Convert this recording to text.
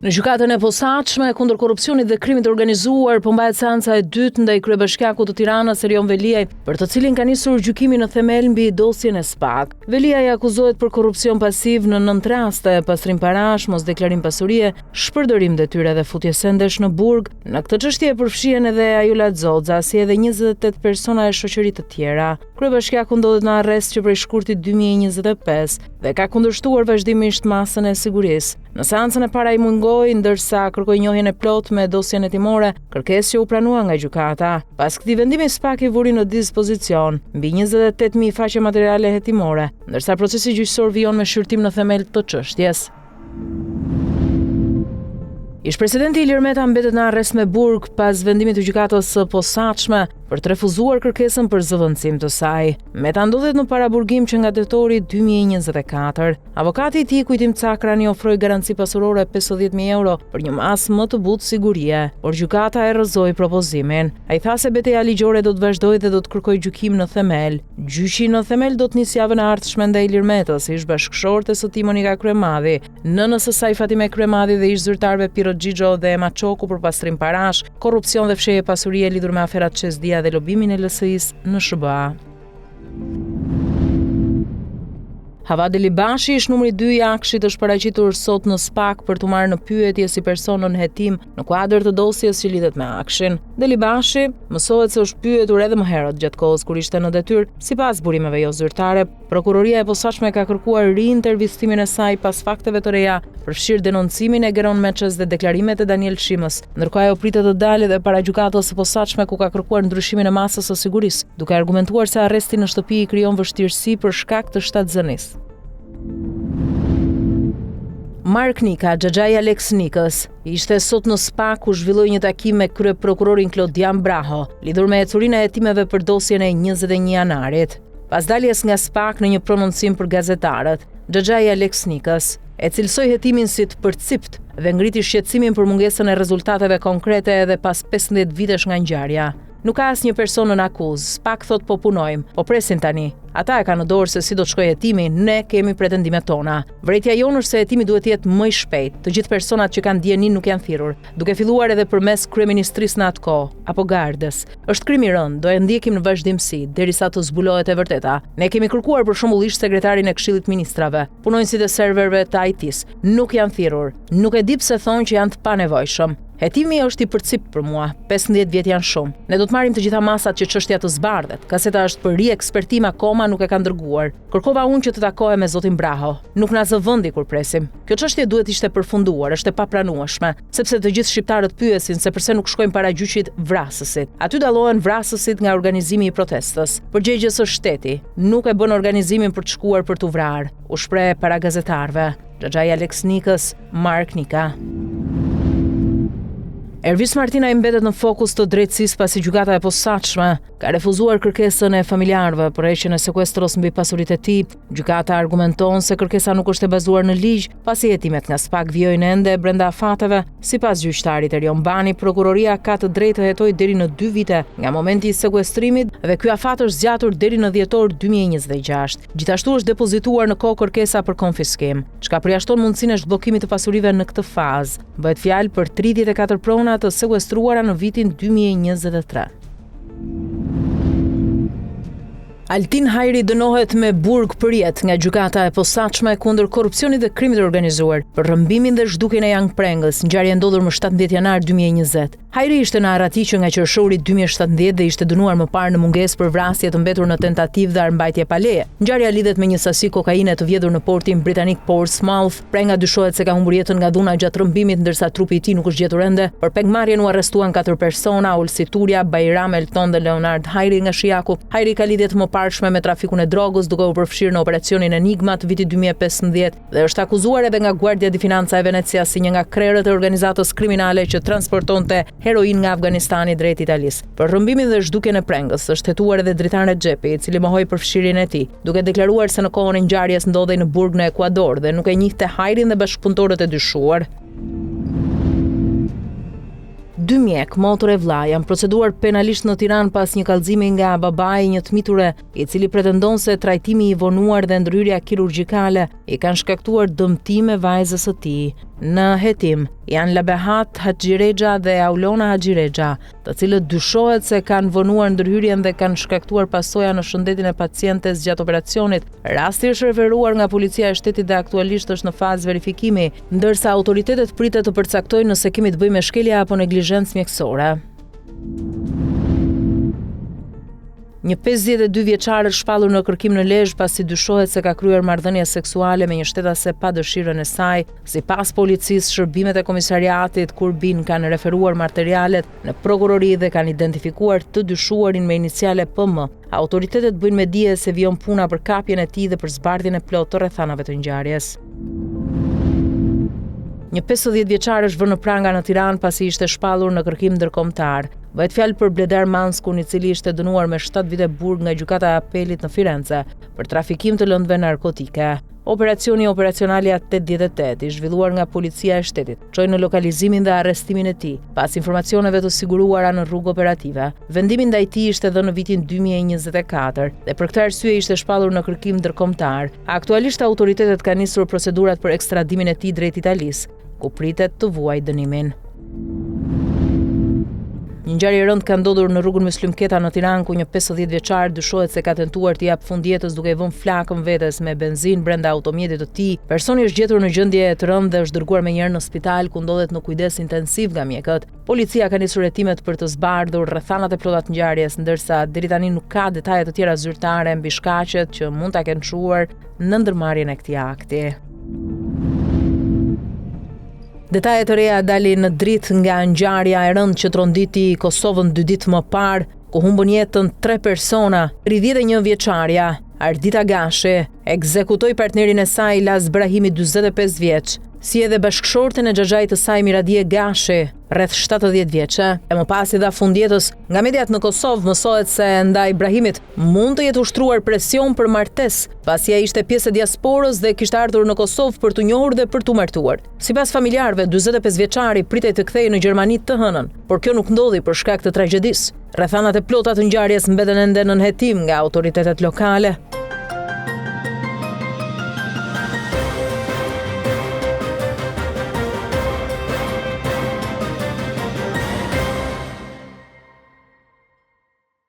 Në gjykatën e posaçme kundër korrupsionit dhe krimit të organizuar po mbahet seanca e dytë ndaj kryebashkiakut të Tiranës Erion Veliaj, për të cilin ka nisur gjykimi në themel mbi dosjen e SPAK. Veliaj akuzohet për korrupsion pasiv në 9 raste, pastrim parash, mosdeklarim pasurie, shpërdorim detyre dhe futje sendesh në burg. Në këtë çështje përfshihen edhe Ajula Xoxa, si edhe 28 persona e shoqërisë të tjera. Kryebashkiaku ndodhet në arrest që prej shkurtit 2025 dhe ka kundërshtuar vazhdimisht masën e sigurisë. Në seancën e para i mungoi ndërsa kërkoi njohjen e plotë me dosjen hetimore, kërkesë që u pranua nga gjykata. Pas këtij vendimi SPAK i vuri në dispozicion mbi 28.000 faqe materiale hetimore, ndërsa procesi gjyqësor vijon me shqyrtim në themel të çështjes. Ish-presidenti Ilir Meta mbetet në arrest me burg pas vendimit të gjykatës së posaçme për të refuzuar kërkesën për zëvendësim të saj. Meta ndodhet në paraburgim që nga tetori 2024. Avokati i tij Kujtim Cakrani ofroi garanci pasurore 50.000 euro për një masë më të butë sigurie, por gjykata e rrëzoi propozimin. Ai tha se betejë ligjore do të vazhdojë dhe do të kërkojë gjykim në themel. Gjyqi në themel do të nisë javën e ardhshme ndaj Ilir Metës, ish bashkëshorte së tij Monika Kryemadhi, nënës së saj Fatime Kryemadhi dhe ish zyrtarëve Piro Xhixho dhe Ema Çoku për pastrim parash, korrupsion dhe fshehje pasurie lidhur me aferat Çezdia dhe lobimin e LSI-s në SBA. Hava Delibashi, ish numri 2 i Akshit, është paraqitur sot në SPAK për të marrë në pyetje si person nën hetim në kuadër të dosjes që lidhet me Akshin. Delibashi mësohet se është pyetur edhe më herët gjatë kohës kur ishte në detyrë, sipas burimeve jo zyrtare. Prokuroria e posaçme ka kërkuar riintervistimin e saj pas fakteve të reja, përfshirë denoncimin e Geron Meçës dhe deklarimet e Daniel Shimës, ndërkohë ajo pritet të dalë edhe para gjykatës së posaçme ku ka kërkuar ndryshimin e masës së sigurisë, duke argumentuar se arresti në shtëpi i krijon vështirësi për shkak të shtatzënisë. Mark Nika, xhaxhai Alex Nikës, ishte sot në SPAK ku zhvilloi një takim me kryeprokurorin Klodian Braho, lidhur me ecurinë e hetimeve për dosjen e 21 janarit. Pas daljes nga SPAK në një prononcim për gazetarët, xhaxhai Alex Nikës e cilësoi hetimin si të përcipt dhe ngriti shqetësimin për mungesën e rezultateve konkrete edhe pas 15 vitesh nga ngjarja. Nuk ka asnjë person në akuzë, SPAK thot po punojmë, po presin tani. Ata e kanë në dorë se si do të shkojë hetimi, ne kemi pretendimet tona. Vërejtja jonë është se hetimi duhet të jetë më i shpejt. Të gjithë personat që kanë dijenin nuk janë thirrur, duke filluar edhe përmes kryeministrisë në atë kohë, apo Gardës. Është krim i rënd, do e ndjekim në vazhdimsi derisa të zbulohet e vërteta. Ne kemi kërkuar për shembull ish sekretarin e Këshillit Ministrave, punonjësit e serverëve të IT-s, nuk janë thirrur. Nuk e di pse thonë që janë të panevojshëm. Hetimi është i përcip për mua, 15 vjet janë shumë. Ne do të marrim të gjitha masat që çështja të zbardhet. Kaseta është për riekspertim akoma nuk e ka dërguar. Kërkova unë që të takohem me zotin Braho. Nuk na zë vendi kur presim. Kjo çështje duhet ishte përfunduar, është e papranueshme, sepse të gjithë shqiptarët pyesin se pse nuk shkojnë para gjyqit vrasësit. Aty dallohen vrasësit nga organizimi i protestës. Përgjegjës së shteti nuk e bën organizimin për të shkuar për t'u vrarë. U shpreh para gazetarëve. Xhaxhai Alex Nikës, Mark Nika. Ervis Martina i mbetet në fokus të drejtësisë pasi gjykata e posaçme ka refuzuar kërkesën e familjarëve për heqjen e sekuestros mbi pasuritë e tij. Gjykata argumenton se kërkesa nuk është e bazuar në ligj, pasi hetimet nga SPAK vijojnë ende brenda afateve. Sipas gjyqtarit Erion Bani, prokuroria ka të drejtë të hetojë deri në 2 vite nga momenti i sekuestrimit dhe ky afat është zgjatur deri në dhjetor 2026. Gjithashtu është depozituar në kohë kërkesa për konfiskim, çka përjashton mundësinë e zhbllokimit të pasurive në këtë fazë. Bëhet fjalë për 34 prona të sekuestruara në vitin 2023. Altin Hajri dënohet me burg për jetë nga gjykata e posaçme kundër korrupsionit dhe krimit të organizuar për rrëmbimin dhe zhdukjen e Young Prengës, ngjarje ndodhur më 17 janar 2020. Hajri ishte në Arati që nga qershori 2017 dhe ishte dënuar më parë në mungesë për vrasje të mbetur në tentativë dhe armbajtje pa leje. Ngjarja lidhet me një sasi kokaine të vjedhur në portin britanik Portsmouth. Prenga dyshohet se ka humbur jetën nga dhuna gjatë rrëmbimit, ndërsa trupi i tij nuk është gjetur ende. Për pengmarrjen u arrestuan 4 persona: Ulsi Turja, Bajram Elton dhe Leonard Hajri nga Shijaku. Hajri ka lidhje të mëparshme me trafikun e drogës, duke u përfshirë në operacionin Enigma të vitit 2015 dhe është akuzuar edhe nga Guardia di Finanza e Venecia si një nga krerët e organizatës kriminale që transportonte heroin nga Afganistani drejt Italisë. Për rrëmbimin dhe zhdukjen e Prengës është hetuar edhe Dritan Rexhepi, i cili mohoi përfshirjen e tij, duke deklaruar se në kohën e ngjarjes ndodhej në burg në Ekuador dhe nuk e njihte Hajrin dhe bashkëpunëtorët e dyshuar. 2 mjek, motor e vlla janë proceduar penalisht në Tiranë pas një kallëzimi nga babai një të miture, i cili pretendon se trajtimi i vonuar dhe ndryrja kirurgjikale i kanë shkaktuar dëmtime vajzës së tij. Në hetim janë Labehat Haxhirexha dhe Aulona Haxhirexha, të cilët dyshohet se kanë vonuar ndërhyrjen dhe kanë shkaktuar pasoja në shëndetin e pacientes gjatë operacionit. Rasti është referuar nga policia e shtetit dhe aktualisht është në fazë verifikimi, ndërsa autoritetet pritet të përcaktojnë nëse kemi të bëjmë me shkelje apo neglizhencë mjekësore. Një 52 vjeçar është shpallur në kërkim në Lezhë pasi dyshohet se ka kryer marrëdhënie seksuale me një shtetase pa dëshirën e saj. Sipas policisë, shërbimet e komisariatit Kurbin kanë referuar materialet në prokurori dhe kanë identifikuar të dyshuarin me iniciale PM. Autoritetet bëjnë me dije se vijon puna për kapjen e tij dhe për zbardhjen e plotë të rrethanave të ngjarjes. Një 50 vjeçar është vënë në pranga në Tiranë pasi ishte shpallur në kërkim ndërkombëtar. Bëhet fjalë për Bledar Manskun, i cili ishte dënuar me 7 vite burg nga gjykata e apelit në Firenze për trafikim të lëndëve narkotike. Operacioni Operacionalia 88 i zhvilluar nga policia e shtetit çoi në lokalizimin dhe arrestimin e tij, pas informacioneve të siguruara në rrugë operative. Vendimi ndaj tij ishte dhënë në vitin 2024 dhe për këtë arsye ishte shpallur në kërkim ndërkombëtar. Aktualisht autoritetet kanë nisur procedurat për ekstradimin e tij drejt Italisë, ku pritet të vuajë dënimin. Një ngjarje e rëndë ka ndodhur në rrugën Myslimketa në Tiranë, ku një 50 vjeçar dyshohet se ka tentuar të jap fund jetës duke vënë flakën vetes me benzinë brenda automjetit të tij. Personi është gjetur në gjendje të rëndë dhe është dërguar menjëherë në spital, ku ndodhet në kujdes intensiv nga mjekët. Policia ka nisur hetimet për të zbardhur rrethanat e plota të ngjarjes, ndërsa deri tani nuk ka detaje të tjera zyrtare mbi shkaqet që mund ta kenë çuar në ndërmarrjen e këtij akti. Detajet e reja dalin në dritë nga ngjarja e rëndë që tronditi Kosovën 2 ditë më parë, ku humbën jetën 3 persona. 31 vjeçarja Ardita Gashi ekzekutoi partnerin e saj Laz Brahimi 45 vjeç, si edhe bashkëshorten e xhaxhait të saj Miradie Gashi, rreth 70 vjeçe. E më pas i dha fundjetës. Nga mediat në Kosovë mësohet se ndaj Ibrahimit mund të jetë ushtruar presion për martesë, pasi ai ishte pjesë e diasporës dhe kishte ardhur në Kosovë për të njohur dhe për t'u martuar. Sipas familjarëve, 45 vjeçari pritej të kthehej në Gjermani të hënën, por kjo nuk ndodhi për shkak të tragjedisë. Rrethanat e plota të ngjarjes mbeten ende nën hetim nga autoritetet lokale.